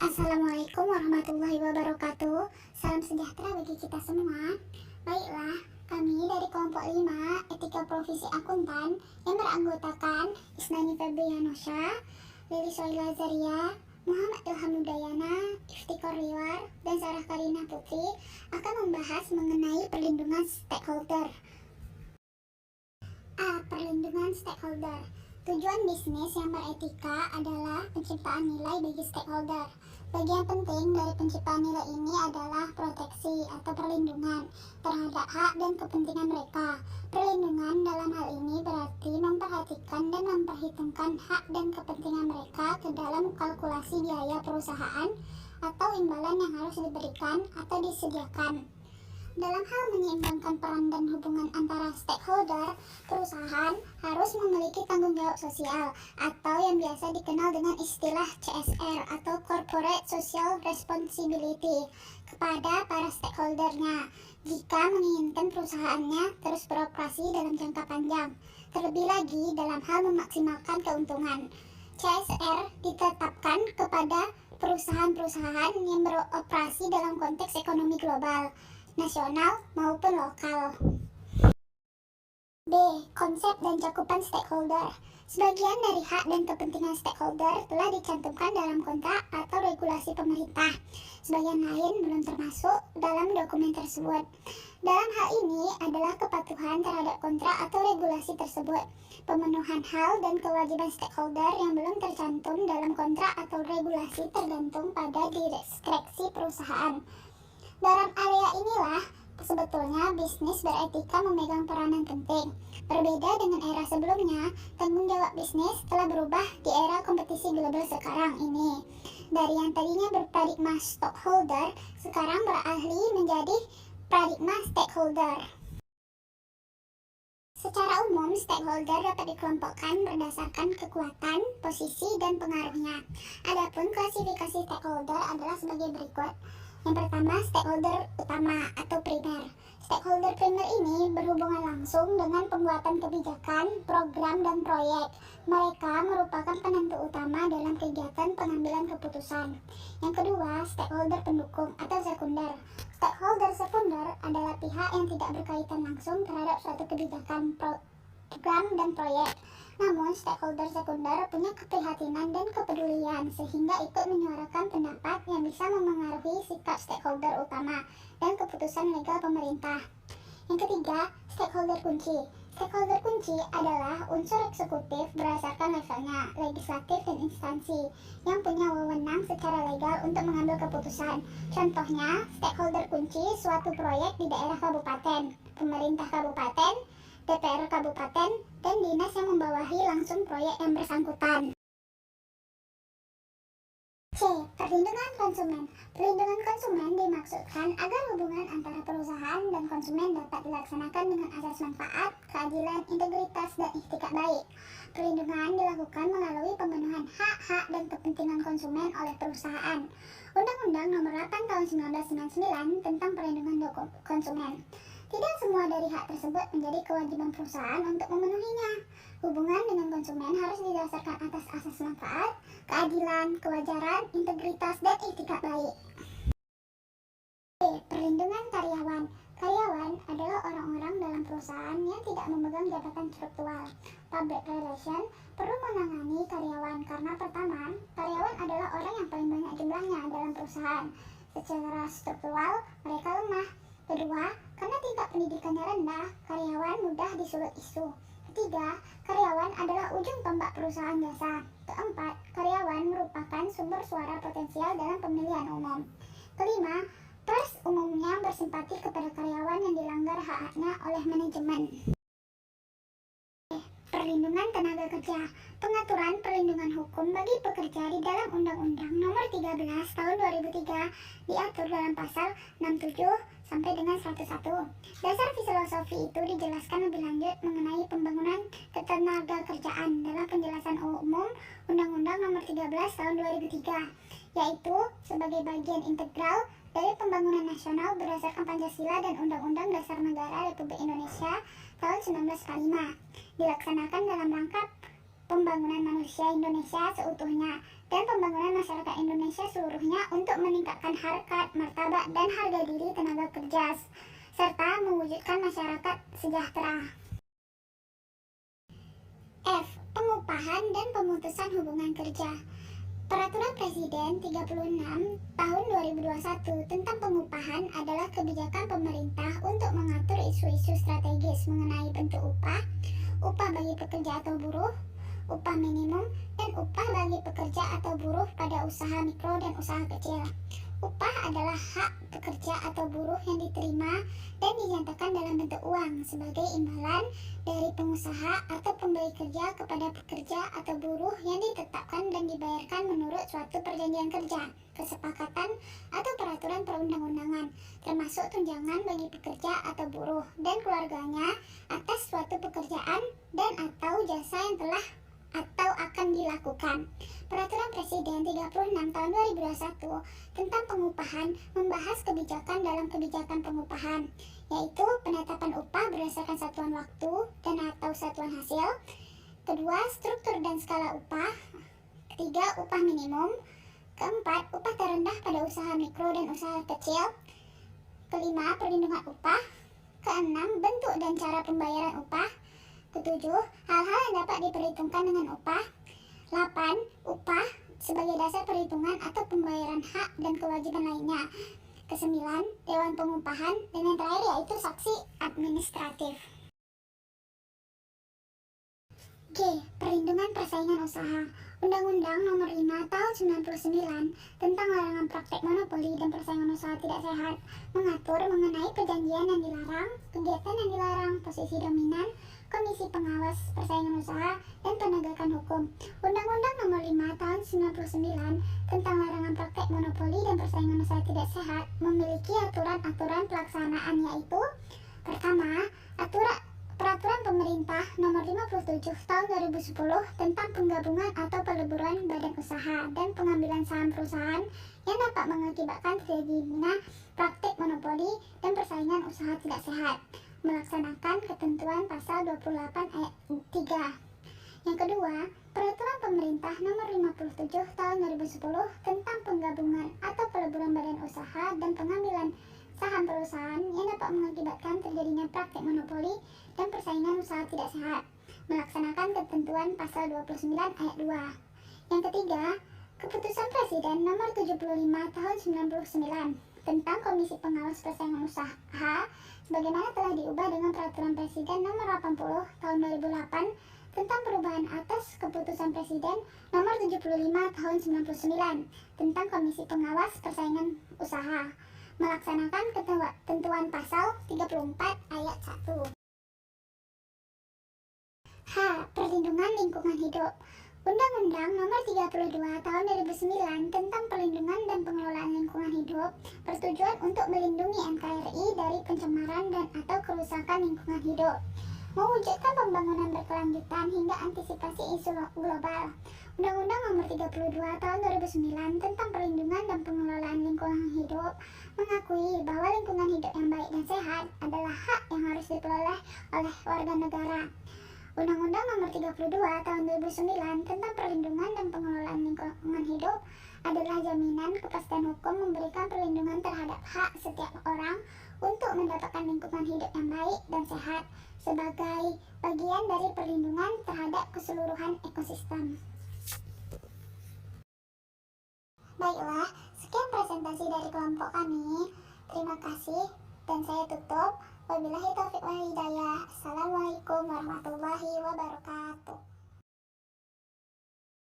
Assalamualaikum warahmatullahi wabarakatuh. Salam sejahtera bagi kita semua. Baiklah, kami dari kelompok 5 Etika Profesi Akuntan yang beranggotakan Isnani Febrianosha, Lili Soila Zaria, Muhammad Ilham Udayana, Iftikor Liwar, dan Sarah Karina Putri akan membahas mengenai perlindungan stakeholder. Perlindungan stakeholder. Tujuan bisnis yang beretika adalah penciptaan nilai bagi stakeholder. Bagian penting dari penciptaan nilai ini adalah proteksi atau perlindungan terhadap hak dan kepentingan mereka. Perlindungan dalam hal ini berarti memperhatikan dan memperhitungkan hak dan kepentingan mereka ke dalam kalkulasi biaya perusahaan atau imbalan yang harus diberikan atau disediakan. Dalam hal menyeimbangkan peran dan hubungan antara stakeholder, perusahaan harus memiliki tanggung jawab sosial atau yang biasa dikenal dengan istilah CSR atau Corporate Social Responsibility kepada para stakeholdernya jika menginginkan perusahaannya terus beroperasi dalam jangka panjang. Terlebih lagi dalam hal memaksimalkan keuntungan. CSR ditetapkan kepada perusahaan-perusahaan yang beroperasi dalam konteks ekonomi global, nasional maupun lokal. B. Konsep dan cakupan stakeholder. Sebagian dari hak dan kepentingan stakeholder telah dicantumkan dalam kontrak atau regulasi pemerintah. Sebagian lain belum termasuk dalam dokumen tersebut. Dalam hal ini adalah kepatuhan terhadap kontrak atau regulasi tersebut, pemenuhan hal dan kewajiban stakeholder yang belum tercantum dalam kontrak atau regulasi tergantung pada diskresi perusahaan. Dalam area inilah sebetulnya bisnis beretika memegang peranan penting. Berbeda dengan era sebelumnya, tanggung jawab bisnis telah berubah di era kompetisi global sekarang ini. Dari yang tadinya berparadigma stockholder, sekarang beralih menjadi paradigma stakeholder. Secara umum, stakeholder dapat dikelompokkan berdasarkan kekuatan, posisi, dan pengaruhnya. Adapun klasifikasi stakeholder adalah sebagai berikut. Yang pertama, stakeholder utama atau primer. Stakeholder primer ini berhubungan langsung dengan pembuatan kebijakan, program, dan proyek. Mereka merupakan penentu utama dalam kegiatan pengambilan keputusan. Yang kedua, stakeholder pendukung atau sekunder. Stakeholder sekunder adalah pihak yang tidak berkaitan langsung terhadap suatu kebijakan, program, dan proyek. Namun, stakeholder sekunder punya keprihatinan dan kepedulian sehingga ikut menyuarakan pendapat yang bisa memengaruhi sikap stakeholder utama dan keputusan legal pemerintah. Yang ketiga, stakeholder kunci. Stakeholder kunci adalah unsur eksekutif berdasarkan levelnya, legislatif dan instansi yang punya wewenang secara legal untuk mengambil keputusan. Contohnya, stakeholder kunci suatu proyek di daerah kabupaten, pemerintah kabupaten, DPR kabupaten, dan dinas yang membawahi langsung proyek yang bersangkutan. C. Perlindungan konsumen. Perlindungan konsumen dimaksudkan agar hubungan antara perusahaan dan konsumen dapat dilaksanakan dengan asas manfaat, keadilan, integritas, dan ikhtikar baik. Perlindungan dilakukan melalui pemenuhan hak-hak dan kepentingan konsumen oleh perusahaan. Undang-Undang Nomor 8 Tahun 1999 tentang Perlindungan Konsumen. Tidak semua dari hak tersebut menjadi kewajiban perusahaan untuk memenuhinya. Hubungan dengan konsumen harus didasarkan atas asas manfaat, keadilan, kewajaran, integritas, dan ikhtikar baik. Perlindungan karyawan. Karyawan adalah orang-orang dalam perusahaan yang tidak memegang jabatan struktural. Public relation perlu menangani karyawan karena pertama, karyawan adalah orang yang paling banyak jumlahnya dalam perusahaan. Secara struktural, mereka lemah. Kedua, karena tingkat pendidikannya rendah, karyawan mudah disulut isu. Ketiga, karyawan adalah ujung tombak perusahaan jasa. Keempat, karyawan merupakan sumber suara potensial dalam pemilihan umum. Kelima, pers umumnya bersimpati kepada karyawan yang dilanggar hak-haknya oleh manajemen. Perlindungan tenaga kerja. Pengaturan perlindungan hukum bagi pekerja di dalam Undang-Undang Nomor 13 Tahun 2003 diatur dalam pasal 67 sampai dengan 101. Dasar filosofi itu dijelaskan lebih lanjut mengenai pembangunan ketenaga kerjaan dalam penjelasan umum Undang-Undang Nomor 13 Tahun 2003, yaitu sebagai bagian integral dari pembangunan nasional berdasarkan Pancasila dan Undang-Undang Dasar Negara Republik Indonesia tahun 1945, dilaksanakan dalam rangka pembangunan manusia Indonesia seutuhnya dan pembangunan masyarakat Indonesia Indonesia seluruhnya untuk meningkatkan harkat, martabat, dan harga diri tenaga kerja, serta mewujudkan masyarakat sejahtera. F. Pengupahan dan pemutusan hubungan kerja. Peraturan Presiden 36 tahun 2021 tentang pengupahan adalah kebijakan pemerintah untuk mengatur isu-isu strategis mengenai bentuk upah, upah bagi pekerja atau buruh, upah minimum, dan upah bagi pekerja atau buruh pada usaha mikro dan usaha kecil. Upah adalah hak pekerja atau buruh yang diterima dan dinyatakan dalam bentuk uang sebagai imbalan dari pengusaha atau pemberi kerja kepada pekerja atau buruh yang ditetapkan dan dibayarkan menurut suatu perjanjian kerja, kesepakatan, atau peraturan perundang-undangan, termasuk tunjangan bagi pekerja atau buruh dan keluarganya atas suatu pekerjaan dan atau jasa yang telah atau akan dilakukan. Peraturan Presiden 36 tahun 2021 tentang pengupahan membahas kebijakan dalam kebijakan pengupahan, yaitu penetapan upah berdasarkan satuan waktu dan atau satuan hasil. Kedua, struktur dan skala upah. Ketiga, upah minimum. Keempat, upah terendah pada usaha mikro dan usaha kecil. Kelima, perlindungan upah. Keenam, bentuk dan cara pembayaran upah. Ketujuh, hal-hal yang dapat diperhitungkan dengan upah. 8. Upah sebagai dasar perhitungan atau pembayaran hak dan kewajiban lainnya. Kesembilan, Dewan Pengupahan. Dan yang terakhir yaitu saksi administratif. G. Perlindungan persaingan usaha. Undang-Undang Nomor 5 Tahun 99 tentang larangan praktek monopoli dan persaingan usaha tidak sehat mengatur mengenai perjanjian yang dilarang, kegiatan yang dilarang, posisi dominan, Komisi Pengawas Persaingan Usaha, dan penegakan hukum. Undang-Undang Nomor 5 Tahun 99 tentang larangan praktek monopoli dan persaingan usaha tidak sehat memiliki aturan-aturan pelaksanaan, yaitu: pertama, Peraturan Pemerintah Nomor 57 Tahun 2010 tentang penggabungan atau peleburan badan usaha dan pengambilan saham perusahaan yang dapat mengakibatkan terjadinya praktek monopoli dan persaingan usaha tidak sehat, melaksanakan ketentuan pasal 28 ayat 3. Yang kedua, Peraturan Pemerintah Nomor 57 Tahun 2010 tentang penggabungan atau peleburan badan usaha dan pengambilan saham perusahaan yang dapat mengakibatkan terjadinya praktek monopoli dan persaingan usaha tidak sehat, melaksanakan ketentuan pasal 29 ayat 2. Yang ketiga, Keputusan Presiden Nomor 75 Tahun 99 tentang Komisi Pengawas Persaingan Usaha sebagaimana telah diubah dengan Peraturan Presiden Nomor 80 Tahun 2008 tentang perubahan atas Keputusan Presiden Nomor 75 Tahun 99 tentang Komisi Pengawas Persaingan Usaha, melaksanakan ketentuan pasal 34 ayat 1. H. Perlindungan lingkungan hidup. Undang-Undang Nomor 32 Tahun 2009 tentang perlindungan dan pengelolaan lingkungan hidup bertujuan untuk melindungi NKRI dari pencemaran dan atau kerusakan lingkungan hidup, mewujudkan pembangunan berkelanjutan hingga antisipasi isu global. Undang-Undang Nomor 32 Tahun 2009 tentang perlindungan dan pengelolaan lingkungan hidup mengakui bahwa lingkungan hidup yang baik dan sehat adalah hak yang harus diperoleh oleh warga negara. Undang-Undang Nomor 32 Tahun 2009 tentang perlindungan dan pengelolaan lingkungan hidup adalah jaminan kepastian hukum memberikan perlindungan terhadap hak setiap orang untuk mendapatkan lingkungan hidup yang baik dan sehat sebagai bagian dari perlindungan terhadap keseluruhan ekosistem. Baiklah, sekian presentasi dari kelompok kami. Terima kasih dan saya tutup. Wabillahi taufiq wal hidayah. Assalamualaikum warahmatullahi wabarakatuh.